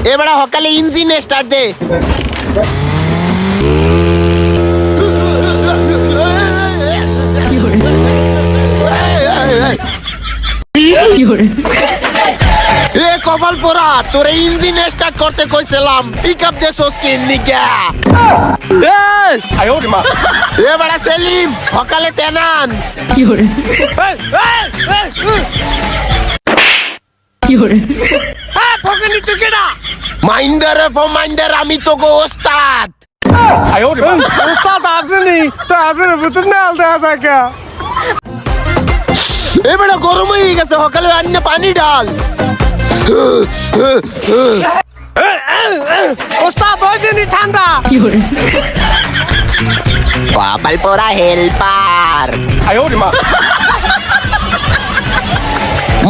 এবারে সকালে engine start দে। এ কপাল পোড়া, তোরে ইঞ্জিন স্টার্ট করতে কইছিলাম, পিকআপ দে সস্কিন নিকা। এবারে সেলিম সকালে তেনান। মাইন্ডারে মাইন্ডার, আমি তো গো ওস্তাদ। ওস্তাদ আপনি তো আপনার ভিতর নাল দেওয়া থাকে। এবারে গরম হয়ে গেছে, সকালে আন্য পানি ডাল। ওস্তাদ ওই জন্য ঠান্ডা। কপাল পোড়া হেল্পার।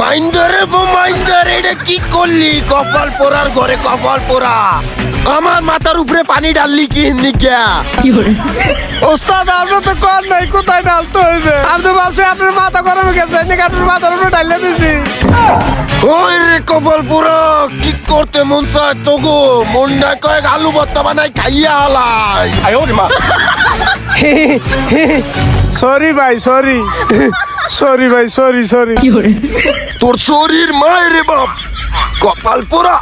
মাইন্ডারে মাইন্ডার, এটা কি করলি? কপাল পোড়ার ঘরে কপাল পোড়া, আমার মাথার উপরে পানি ডাললি কি নিকা? ওস্তাদ আপনি তো কর নাই, কোথায় ডালতে হইবে? আপনি ভাবছি আপনার মাথা গরম গেছে, নাকি আপনার মাথার উপরে ডালিয়ে দিছি। ওই রে কপাল পোড়া, কি করতে মন চায় তো গো? মন না কয়েক আলু ভর্তা বানাই খাইয়া হালাই। সরি ভাই, সরি সরি ভাই, সরি সরি। তোর শরীর মায়ের বাপ, কপাল পোড়া